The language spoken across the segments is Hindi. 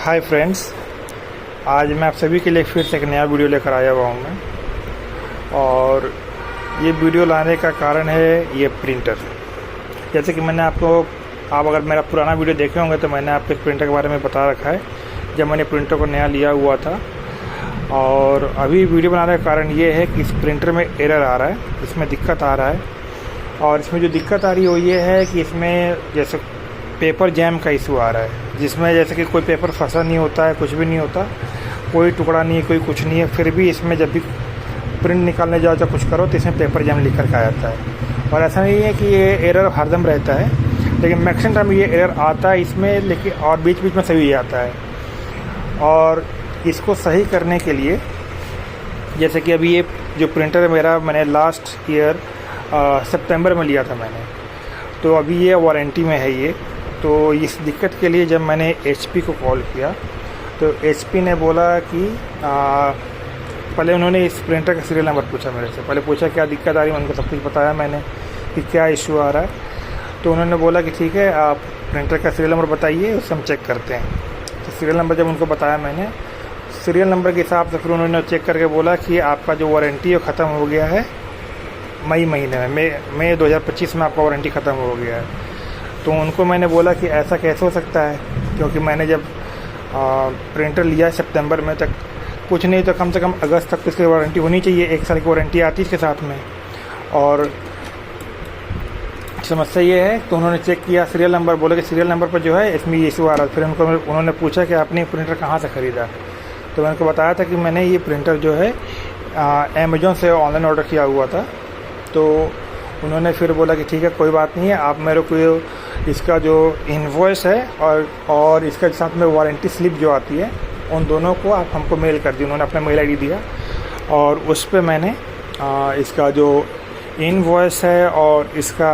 हाय फ्रेंड्स, आज मैं आप सभी के लिए फिर से एक नया वीडियो लेकर आया हुआ हूँ मैं। और ये वीडियो लाने का कारण है ये प्रिंटर। जैसे कि मैंने आप अगर मेरा पुराना वीडियो देखे होंगे तो मैंने आपको इस प्रिंटर के बारे में बता रखा है जब मैंने प्रिंटर को नया लिया हुआ था। और अभी वीडियो बनाने का कारण ये है कि इस प्रिंटर में एरर आ रहा है, इसमें दिक्कत आ रहा है। और इसमें जो दिक्कत आ रही है वो ये है कि इसमें जैसे पेपर जैम का इशू आ रहा है, जिसमें जैसे कि कोई पेपर फंसा नहीं होता है, कुछ भी नहीं होता, कोई टुकड़ा नहीं है, कोई कुछ नहीं है, फिर भी इसमें जब भी प्रिंट निकालने जाओ या कुछ करो तो इसमें पेपर जैम लिख कर के आ जाता है। और ऐसा नहीं है कि ये एरर हरदम रहता है, लेकिन मैक्सिमम टाइम ये एरर आता है इसमें, लेकिन और बीच बीच में सही आता है। और इसको सही करने के लिए जैसे कि अभी ये जो प्रिंटर है मेरा, मैंने लास्ट ईयर सितंबर में लिया था मैंने, तो अभी ये वारंटी में है ये। तो इस दिक्कत के लिए जब मैंने HP को कॉल किया तो HP ने बोला कि पहले उन्होंने इस प्रिंटर का सीरियल नंबर पूछा मेरे से, पहले पूछा क्या दिक्कत आ रही है, उनको सब कुछ बताया मैंने कि क्या इशू आ रहा है। तो उन्होंने बोला कि ठीक है, आप प्रिंटर का सीरियल नंबर बताइए, उससे हम चेक करते हैं। तो सीरियल नंबर जब उनको बताया मैंने, सीरियल नंबर के हिसाब से फिर उन्होंने चेक करके बोला कि आपका जो वारंटी है ख़त्म हो गया है मई महीने में, मई 2025 में आपका वारंटी ख़त्म हो गया है। तो उनको मैंने बोला कि ऐसा कैसे हो सकता है, क्योंकि मैंने जब प्रिंटर लिया सितंबर में, तक कुछ नहीं तो कम से कम अगस्त तक इसकी वारंटी होनी चाहिए, 1 साल की वारंटी आती है इसके साथ में। और समस्या ये है, तो उन्होंने चेक किया सीरियल नंबर, बोले कि सीरियल नंबर पर जो है इसमें ये इशू आ रहा है। फिर उन्होंने पूछा कि आपने प्रिंटर कहाँ से ख़रीदा, तो मैंने उनको बताया था कि मैंने ये प्रिंटर जो है अमेज़ॉन से ऑनलाइन ऑर्डर किया हुआ था। तो उन्होंने फिर बोला कि ठीक है, कोई बात नहीं है, आप मेरे को इसका जो इनवॉइस है और इसके साथ में वारंटी स्लिप जो आती है, उन दोनों को आप हमको मेल कर दी। उन्होंने अपना मेल ID दिया और उस पे मैंने इसका जो इनवॉइस है और इसका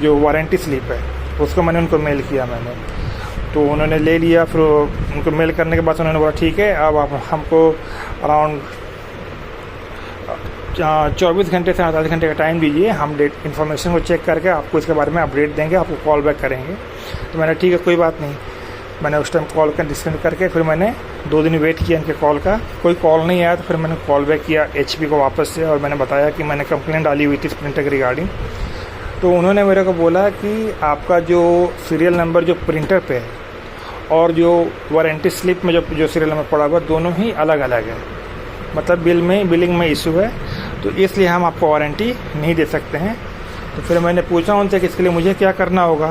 जो वारंटी स्लिप है उसको मैंने उनको मेल किया मैंने। तो उन्होंने ले लिया। फिर उनको मेल करने के बाद उन्होंने बोला ठीक है, अब आप हमको अराउंड 24 घंटे से 48 घंटे का टाइम दीजिए, हम डेट इन्फॉर्मेशन को चेक करके आपको इसके बारे में अपडेट देंगे, आपको कॉल बैक करेंगे। तो मैंने ठीक है, कोई बात नहीं। मैंने उस टाइम कॉल का डिस्कनेक्ट करके फिर मैंने 2 दिन वेट किया इनके कॉल का, कोई कॉल नहीं आया। तो फिर मैंने कॉल बैक किया HP को वापस से, और मैंने बताया कि मैंने कंप्लेंट डाली हुई थी इस प्रिंटर के रिगार्डिंग। तो उन्होंने मेरे को बोला कि आपका जो सीरियल नंबर जो प्रिंटर पे है और जो वारंटी स्लिप में जो सीरियल नंबर पड़ा हुआ, दोनों ही अलग अलग है, मतलब बिलिंग में इशू है, तो इसलिए हम आपको वारंटी नहीं दे सकते हैं। तो फिर मैंने पूछा उनसे कि इसके लिए मुझे क्या करना होगा।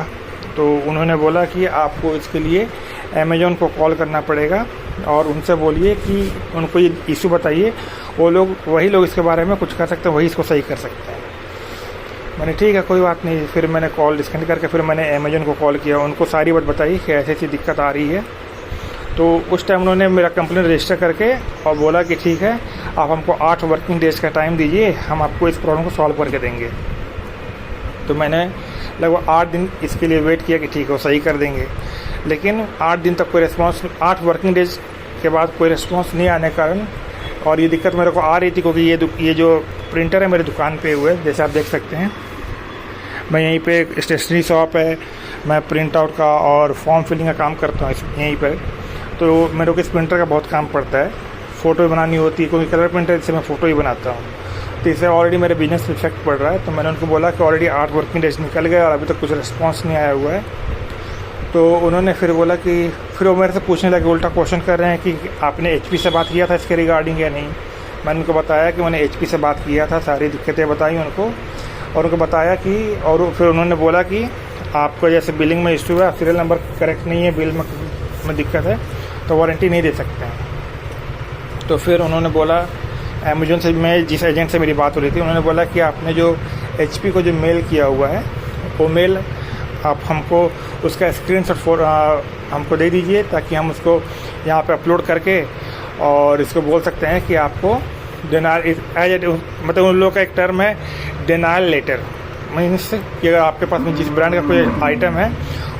तो उन्होंने बोला कि आपको इसके लिए अमेज़ॉन को कॉल करना पड़ेगा और उनसे बोलिए कि उनको ये इशू बताइए, वही लोग इसके बारे में कुछ कर सकते हैं, वही इसको सही कर सकते हैं। मैंने ठीक है, कोई बात नहीं। फिर मैंने कॉल डिस्कनेक्ट करके फिर मैंने अमेज़ॉन को कॉल किया, उनको सारी बात बताई कि ऐसी ऐसी दिक्कत आ रही है। तो उस टाइम उन्होंने मेरा कंप्लेंट रजिस्टर करके और बोला कि ठीक है, आप हमको 8 वर्किंग डेज़ का टाइम दीजिए, हम आपको इस प्रॉब्लम को सॉल्व करके देंगे। तो मैंने लगभग 8 दिन इसके लिए वेट किया कि ठीक है वो सही कर देंगे, लेकिन 8 दिन तक कोई रिस्पॉन्स, 8 वर्किंग डेज के बाद कोई रिस्पॉन्स नहीं आने के कारण, और ये दिक्कत मेरे को आ रही थी क्योंकि ये जो प्रिंटर है मेरी दुकान पे हुए, जैसे आप देख सकते हैं। मैं यहीं पे स्टेशनरी शॉप है, मैं प्रिंट आउट का और फॉर्म फिलिंग का काम करता हूँ यहीं पर। तो मेरे को इस प्रिंटर का बहुत काम पड़ता है, फ़ोटो भी बनानी होती है, क्योंकि कलर प्रिंटर से मैं फ़ोटो ही बनाता हूँ। तो इससे ऑलरेडी मेरे बिजनेस पे इफेक्ट पड़ रहा है। तो मैंने उनको बोला कि ऑलरेडी 8 वर्किंग डेज निकल गए और अभी तक कुछ रिस्पांस नहीं आया हुआ है। तो उन्होंने फिर बोला कि फिर वो मेरे से पूछने लगे, उल्टा क्वेश्चन कर रहे हैं कि आपने HP से बात किया था इसके रिगार्डिंग या नहीं। मैंने उनको बताया कि मैंने HP से बात किया था, सारी दिक्कतें बताई उनको, और उनको बताया कि, और फिर उन्होंने बोला कि आपको जैसे बिलिंग में इशू है, सीरियल नंबर करेक्ट नहीं है, बिल में दिक्कत है, तो वारंटी नहीं दे सकते हैं। तो फिर उन्होंने बोला, अमेज़ॉन से मैं जिस एजेंट से मेरी बात हो रही थी, उन्होंने बोला कि आपने जो HP को जो मेल किया हुआ है, वो मेल आप हमको उसका स्क्रीनशॉट हमको दे दीजिए, ताकि हम उसको यहाँ पे अपलोड करके और इसको बोल सकते हैं कि आपको डिनाइल, मतलब उन लोगों का एक टर्म है डिनाइल लेटर, मीन्स कि अगर आपके पास में जिस ब्रांड का कोई आइटम है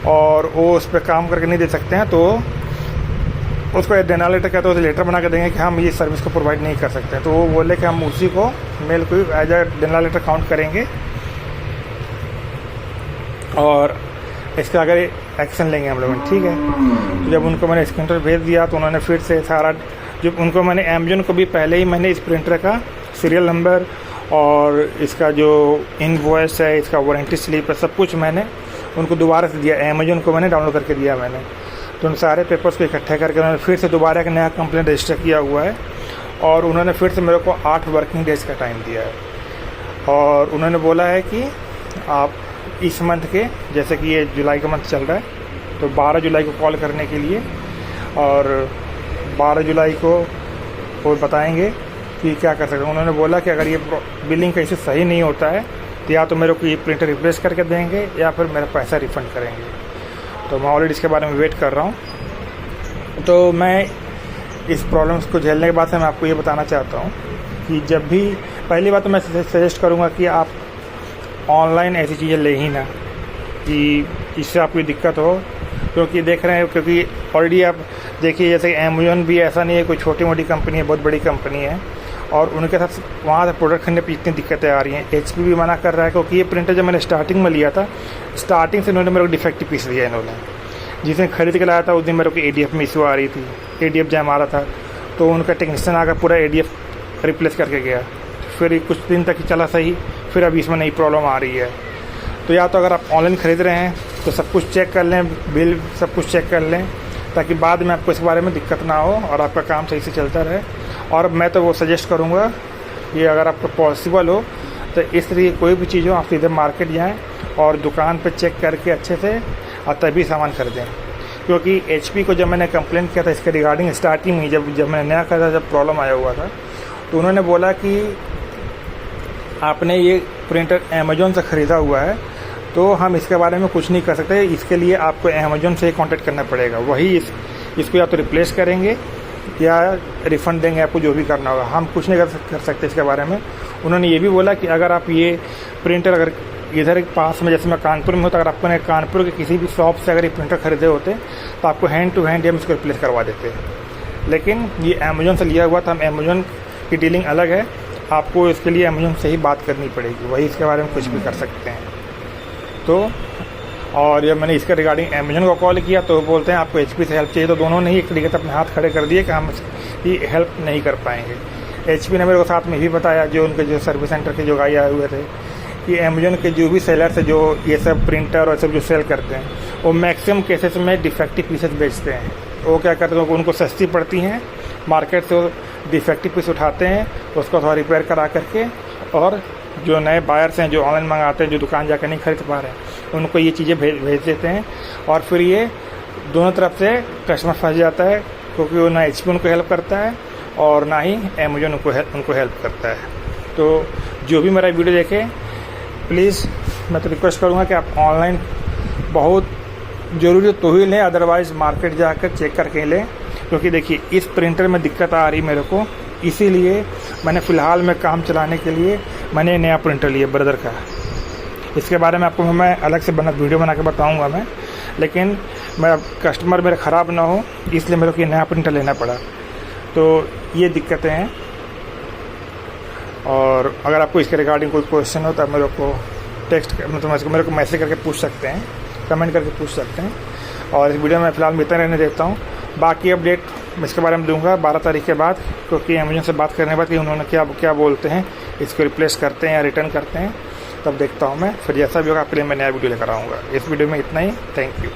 और वो उस पर काम करके नहीं दे सकते हैं, तो उसको डिनाइल लेटर कहते हैं, उसे लेटर बना के देंगे कि हम ये सर्विस को प्रोवाइड नहीं कर सकते हैं। तो वो बोले कि हम उसी को मेल को as a denial letter count करेंगे, और इसका अगर एक्शन लेंगे हम लोग, ठीक है। तो जब उनको मैंने स्क्रीन भेज दिया तो उन्होंने फिर से सारा, जब उनको मैंने अमेजन को भी पहले ही मैंने इस प्रिंटर का सीरियल नंबर और इसका जो इनवॉइस है, इसका वारंटी स्लिप है, सब कुछ मैंने उनको दोबारा से दिया। अमेजन को मैंने डाउनलोड करके दिया मैंने। तो उन सारे पेपर्स को इकट्ठा करके उन्होंने फिर से दोबारा एक नया कंप्लेंट रजिस्टर किया हुआ है और उन्होंने फिर से मेरे को 8 वर्किंग डेज़ का टाइम दिया है। और उन्होंने बोला है कि आप इस मंथ के, जैसे कि ये जुलाई का मंथ चल रहा है, तो 12 जुलाई को कॉल करने के लिए, और 12 जुलाई को वो बताएंगे कि क्या कर सकते हैं। उन्होंने बोला कि अगर ये बिलिंग का इशू सही नहीं होता है तो या तो मेरे को ये प्रिंटर रिप्लेस करके देंगे या फिर मेरा पैसा रिफ़ंड करेंगे। तो मैं ऑलरेडी इसके बारे में वेट कर रहा हूँ। तो मैं इस प्रॉब्लम्स को झेलने के बाद से मैं आपको ये बताना चाहता हूँ कि जब भी, पहली बात तो मैं सजेस्ट करूँगा कि आप ऑनलाइन ऐसी चीज़ें ले ही ना कि इससे आपको दिक्कत हो, क्योंकि देख रहे हैं, क्योंकि ऑलरेडी आप देखिए जैसे अमेजन भी ऐसा नहीं है कोई छोटी मोटी कंपनी है, बहुत बड़ी कंपनी है, और उनके साथ वहाँ से प्रोडक्ट खरीदने पर इतनी दिक्कतें आ रही हैं। HP भी मना कर रहा है, क्योंकि ये प्रिंटर जब मैंने स्टार्टिंग में लिया था, स्टार्टिंग से इन्होंने मेरे को डिफेक्टिव पीस दिया इन्होंने। जिस दिन खरीद के लाया था उस दिन मेरे को ADF में इशू आ रही थी, ADF जैम आ रहा था, तो उनका टेक्नीशियन आकर पूरा ADF रिप्लेस करके गया। फिर कुछ दिन तक ही चला सही, फिर अभी इसमें नई प्रॉब्लम आ रही है। तो या तो अगर आप ऑनलाइन ख़रीद रहे हैं तो सब कुछ चेक कर लें, बिल सब कुछ चेक कर लें, ताकि बाद में आपको इस बारे में दिक्कत ना हो और आपका काम सही से चलता रहे। और मैं तो वो सजेस्ट करूँगा कि अगर आपको पॉसिबल हो तो इस तरीके कोई भी चीज़ हो, आप सीधे मार्केट जाएँ और दुकान पे चेक करके अच्छे से और तभी सामान खरीदें। क्योंकि HP को जब मैंने कंप्लेंट किया था इसके रिगार्डिंग, स्टार्टिंग में जब मैंने नया खरीदा, जब प्रॉब्लम आया हुआ था, तो उन्होंने बोला कि आपने ये प्रिंटर अमेजोन से ख़रीदा हुआ है तो हम इसके बारे में कुछ नहीं कर सकते, इसके लिए आपको अमेजोन से ही कांटेक्ट करना पड़ेगा। वही इसको या तो रिप्लेस करेंगे या रिफ़ंड देंगे, आपको जो भी करना होगा, हम कुछ नहीं कर सकते इसके बारे में। उन्होंने ये भी बोला कि अगर आप ये प्रिंटर अगर इधर पास में, जैसे मैं कानपुर में हूँ, तो अगर आपको कानपुर के किसी भी शॉप से अगर ये प्रिंटर खरीदे होते तो आपको हैंड टू हैंड हम इसको रिप्लेस करवा देते। लेकिन ये अमेजोन से लिया हुआ था, अमेजोन की डीलिंग अलग है, आपको इसके लिए अमेजोन से ही बात करनी पड़ेगी, वही इसके बारे में कुछ भी कर सकते हैं। तो और जब मैंने इसके रिगार्डिंग अमेजन को कॉल किया तो बोलते हैं आपको HP से हेल्प चाहिए, तो दोनों ने ही एक तरीके से अपने हाथ खड़े कर दिए कि हम इसकी हेल्प नहीं कर पाएंगे। HP ने मेरे को साथ में भी बताया, जो उनके जो सर्विस सेंटर के जो गाई आए हुए थे, कि अमेजन के जो भी सेलर्स है, जो ये सब प्रिंटर और सब जो सेल करते हैं, वो मैक्सिमम केसेस में डिफेक्टिव पीसेस बेचते हैं। वो क्या करते हैं, उनको सस्ती पड़ती हैं, मार्केट से डिफेक्टिव पीस उठाते हैं, उसको थोड़ा रिपेयर करा करके, और जो नए बायर्स हैं जो ऑनलाइन मंगाते हैं, जो दुकान जाकर नहीं खरीद पा रहे हैं, उनको ये चीज़ें भेज देते हैं। और फिर ये दोनों तरफ से कस्टमर फंस जाता है, क्योंकि वो ना HP उनको हेल्प करता है और ना ही अमेजन उनको हेल्प करता है। तो जो भी मेरा वीडियो देखे, प्लीज़ मैं तो रिक्वेस्ट करूँगा कि आप ऑनलाइन बहुत ज़रूरी तो ही लें, अदरवाइज़ मार्केट जाकर चेक करके लें। क्योंकि देखिए इस प्रिंटर में दिक्कत आ रही मेरे को, इसीलिए मैंने फ़िलहाल में काम चलाने के लिए मैंने नया प्रिंटर लिया ब्रदर का। इसके बारे में आपको मैं अलग से वीडियो बना के बताऊंगा मैं, लेकिन मेरा कस्टमर मेरा ख़राब ना हो इसलिए मेरे को ये नया प्रिंटर लेना पड़ा। तो ये दिक्कतें हैं। और अगर आपको इसके रिगार्डिंग कोई क्वेश्चन हो तो आप मेरे को मेरे को मैसेज करके पूछ सकते हैं, कमेंट करके पूछ सकते हैं। और इस वीडियो में फ़िलहाल मैं इतना रहने देता हूँ। बाकी अपडेट मैं इसके बारे में दूंगा 12 तारीख के बाद, क्योंकि अमेजन से बात करने के बाद कि उन्होंने क्या बोलते हैं, इसको रिप्लेस करते हैं या रिटर्न करते हैं, तब देखता हूँ मैं। फिर जैसा भी होगा आपके लिए मैं नया वीडियो लेकर आऊँगा। इस वीडियो में इतना ही। Thank you.